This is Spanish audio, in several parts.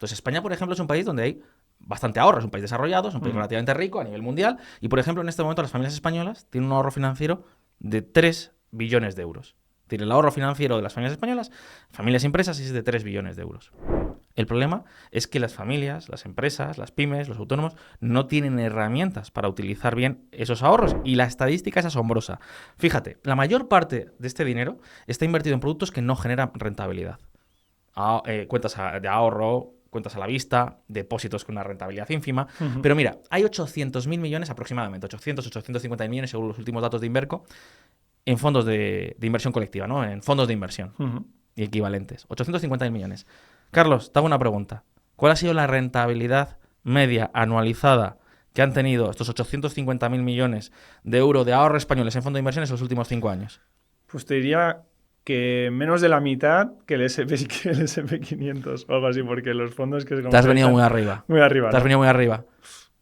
Entonces, España, por ejemplo, es un país donde hay bastante ahorro, es un país desarrollado, es un país relativamente rico a nivel mundial, y, por ejemplo, en este momento las familias españolas tienen un ahorro financiero de 3 billones de euros. Es decir, el ahorro financiero de las familias españolas, familias y empresas, es de 3 billones de euros. El problema es que las familias, las empresas, las pymes, los autónomos no tienen herramientas para utilizar bien esos ahorros, y la estadística es asombrosa. Fíjate, la mayor parte de este dinero está invertido en productos que no generan rentabilidad. Cuentas de ahorro, cuentas a la vista, depósitos con una rentabilidad ínfima. Pero mira, hay 800.000 millones aproximadamente, 850 millones según los últimos datos de Inverco, en fondos de inversión colectiva, ¿no? En fondos de inversión y equivalentes. 850.000 millones. Carlos, te hago una pregunta. ¿Cuál ha sido la rentabilidad media anualizada que han tenido estos 850.000 millones de euros de ahorro españoles en fondos de inversión en los últimos 5 años? Pues te diría que menos de la mitad que el SP500 o algo así, porque los fondos que se Te has venido muy arriba. Muy arriba. Te has venido muy arriba.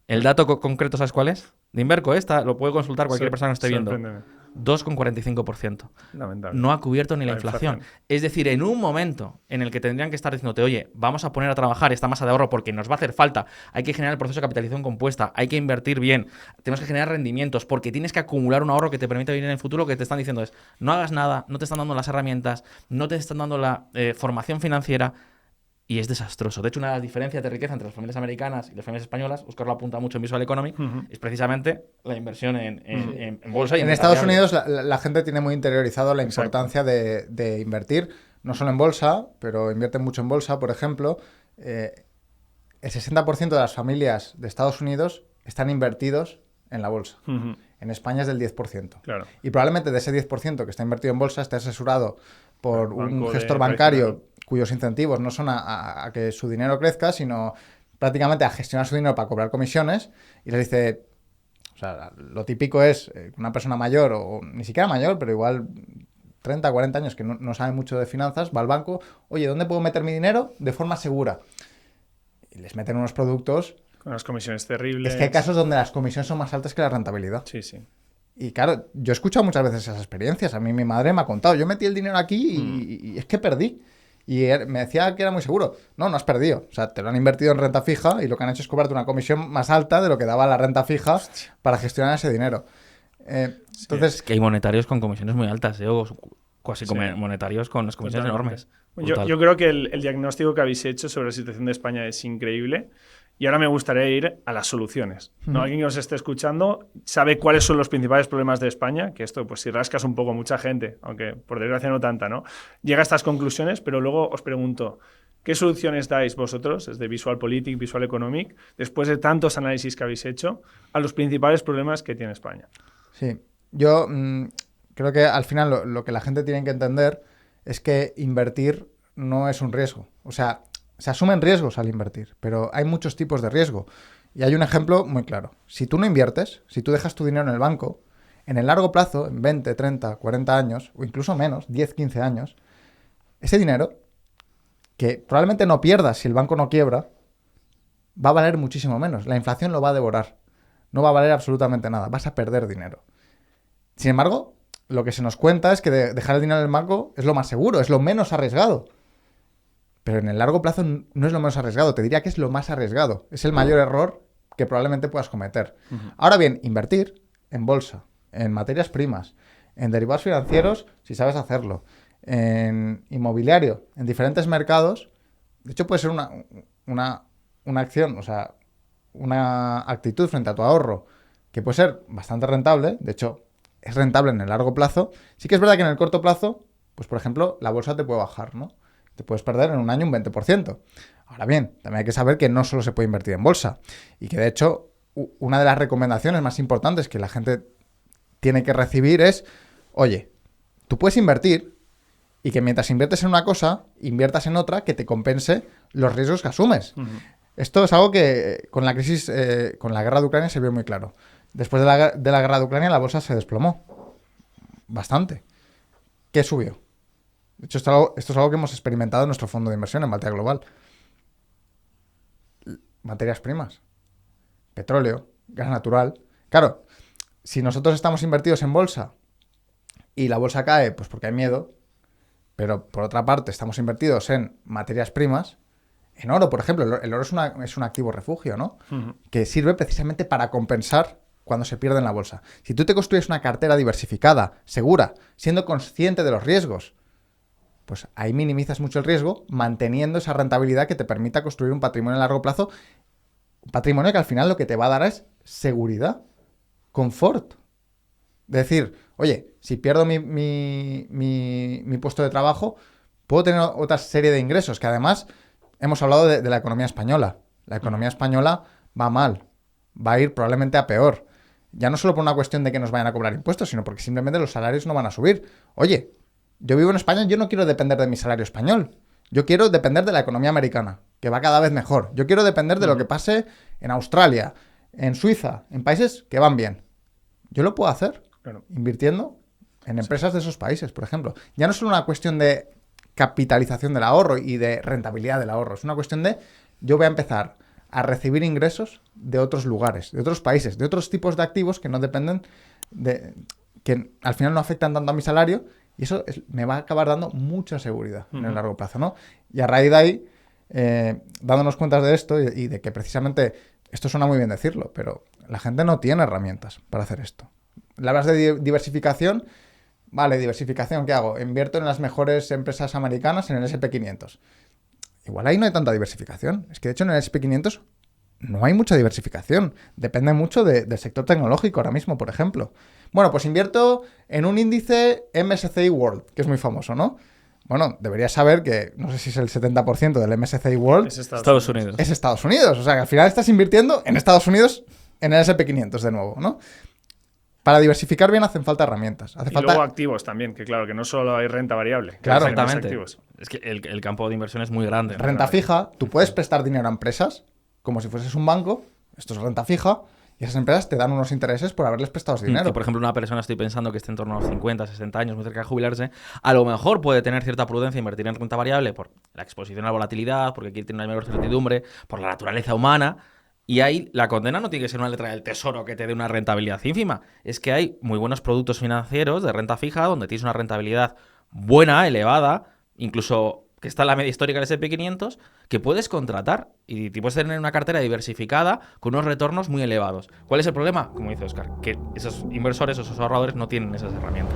¿El dato concreto sabes cuál es? De Inverco, lo puede consultar cualquier persona que esté viendo. 2,45%. Lamentable. No ha cubierto ni la inflación. Es decir, en un momento en el que tendrían que estar diciéndote, oye, vamos a poner a trabajar esta masa de ahorro porque nos va a hacer falta, hay que generar el proceso de capitalización compuesta, hay que invertir bien, tenemos que generar rendimientos porque tienes que acumular un ahorro que te permita vivir en el futuro. Lo que te están diciendo es, no hagas nada, no te están dando las herramientas, no te están dando la formación financiera. Y es desastroso. De hecho, una de las diferencias de riqueza entre las familias americanas y las familias españolas, Óscar lo apunta mucho en Visual Economic, es precisamente la inversión en bolsa. En Estados Unidos la gente tiene muy interiorizado la importancia de invertir, no solo en bolsa, pero invierten mucho en bolsa. Por ejemplo, el 60% de las familias de Estados Unidos están invertidos en la bolsa. En España es del 10%. Claro. Y probablemente de ese 10% que está invertido en bolsa esté asesorado por un gestor bancario cuyos incentivos no son a que su dinero crezca, sino prácticamente a gestionar su dinero para cobrar comisiones, y les dice, o sea, lo típico es una persona mayor, o ni siquiera mayor, pero igual 30, 40 años que no sabe mucho de finanzas, va al banco, oye, ¿dónde puedo meter mi dinero de forma segura? Y les meten unos productos... Con unas comisiones terribles. Es que hay casos donde las comisiones son más altas que la rentabilidad. Sí, sí. Y claro, yo he escuchado muchas veces esas experiencias. A mí mi madre me ha contado, yo metí el dinero aquí y es que perdí. Y me decía que era muy seguro. No has perdido. O sea, te lo han invertido en renta fija y lo que han hecho es cobrarte una comisión más alta de lo que daba la renta fija para gestionar ese dinero. Entonces, es que hay monetarios con comisiones muy altas, o casi monetarios con las comisiones enormes. Yo creo que el diagnóstico que habéis hecho sobre la situación de España es increíble. Y ahora me gustaría ir a las soluciones, ¿no? Alguien que nos esté escuchando sabe cuáles son los principales problemas de España, que esto, pues si rascas un poco, mucha gente, aunque por desgracia no tanta, ¿no? Llega a estas conclusiones, pero luego os pregunto, ¿qué soluciones dais vosotros, desde Visual Politic, Visual Economic, después de tantos análisis que habéis hecho, a los principales problemas que tiene España? Sí, yo creo que al final lo que la gente tiene que entender es que invertir no es un riesgo. O sea, se asumen riesgos al invertir, pero hay muchos tipos de riesgo. Y hay un ejemplo muy claro. Si tú no inviertes, si tú dejas tu dinero en el banco, en el largo plazo, en 20, 30, 40 años, o incluso menos, 10, 15 años, ese dinero, que probablemente no pierdas si el banco no quiebra, va a valer muchísimo menos. La inflación lo va a devorar. No va a valer absolutamente nada. Vas a perder dinero. Sin embargo, lo que se nos cuenta es que dejar el dinero en el banco es lo más seguro, es lo menos arriesgado. Pero en el largo plazo no es lo menos arriesgado, te diría que es lo más arriesgado. Es el mayor error que probablemente puedas cometer. Ahora bien, invertir en bolsa, en materias primas, en derivados financieros, si sabes hacerlo, en inmobiliario, en diferentes mercados, de hecho puede ser una acción, o sea, una actitud frente a tu ahorro que puede ser bastante rentable. De hecho, es rentable en el largo plazo. Sí que es verdad que en el corto plazo, pues por ejemplo, la bolsa te puede bajar, ¿no? Te puedes perder en un año un 20%. Ahora bien, también hay que saber que no solo se puede invertir en bolsa y que de hecho una de las recomendaciones más importantes que la gente tiene que recibir es, oye, tú puedes invertir y que mientras inviertes en una cosa, inviertas en otra que te compense los riesgos que asumes. Esto es algo que con la crisis, con la guerra de Ucrania se vio muy claro. Después de la guerra de Ucrania la bolsa se desplomó bastante. ¿Qué subió? De hecho, esto es algo que hemos experimentado en nuestro fondo de inversión en Baltea Global. Materias primas, petróleo, gas natural. Claro, si nosotros estamos invertidos en bolsa y la bolsa cae, pues porque hay miedo, pero por otra parte estamos invertidos en materias primas, en oro, por ejemplo. El oro es un activo refugio, ¿no? Que sirve precisamente para compensar cuando se pierde en la bolsa. Si tú te construyes una cartera diversificada, segura, siendo consciente de los riesgos, pues ahí minimizas mucho el riesgo, manteniendo esa rentabilidad que te permita construir un patrimonio a largo plazo. Un patrimonio que al final lo que te va a dar es seguridad, confort. Decir, oye, si pierdo mi puesto de trabajo, puedo tener otra serie de ingresos, que además hemos hablado de la economía española. La economía española va mal, va a ir probablemente a peor. Ya no solo por una cuestión de que nos vayan a cobrar impuestos, sino porque simplemente los salarios no van a subir. Oye, yo vivo en España, yo no quiero depender de mi salario español. Yo quiero depender de la economía americana, que va cada vez mejor. Yo quiero depender de lo que pase en Australia, en Suiza, en países que van bien. Yo lo puedo hacer, Claro. invirtiendo en empresas de esos países, por ejemplo. Ya no es solo una cuestión de capitalización del ahorro y de rentabilidad del ahorro. Es una cuestión de yo voy a empezar a recibir ingresos de otros lugares, de otros países, de otros tipos de activos que no dependen de... que al final no afectan tanto a mi salario, y eso me va a acabar dando mucha seguridad en el largo plazo, ¿no? Y a raíz de ahí, dándonos cuenta de esto y de que precisamente, esto suena muy bien decirlo, pero la gente no tiene herramientas para hacer esto. Le hablas de diversificación, vale, diversificación, ¿qué hago? Invierto en las mejores empresas americanas en el S&P 500. Igual ahí no hay tanta diversificación. Es que de hecho en el S&P 500 no hay mucha diversificación. Depende mucho del sector tecnológico ahora mismo, por ejemplo. Bueno, pues invierto en un índice MSCI World, que es muy famoso, ¿no? Bueno, deberías saber que, no sé si es el 70% del MSCI World, Es Estados Unidos. es Estados Unidos. O sea, que al final estás invirtiendo en Estados Unidos en el S&P 500 de nuevo, ¿no? Para diversificar bien hacen falta herramientas. Hace Y falta... luego activos también, que claro, que no solo hay renta variable. Claro. hay diferentes Exactamente. activos. Es que el campo de inversión es muy grande, ¿no? Renta fija, tú puedes prestar dinero a empresas como si fueses un banco, esto es renta fija, y esas empresas te dan unos intereses por haberles prestado ese dinero. Que, por ejemplo, una persona, estoy pensando que esté en torno a los 50, 60 años, muy cerca de jubilarse, a lo mejor puede tener cierta prudencia invertir en renta variable por la exposición a la volatilidad, porque quiere tener una mayor certidumbre, por la naturaleza humana. Y ahí la condena no tiene que ser una letra del tesoro que te dé una rentabilidad ínfima. Es que hay muy buenos productos financieros de renta fija donde tienes una rentabilidad buena, elevada, incluso que está en la media histórica del S&P 500, que puedes contratar y te puedes tener una cartera diversificada con unos retornos muy elevados. ¿Cuál es el problema? Como dice Óscar, que esos inversores, esos ahorradores no tienen esas herramientas.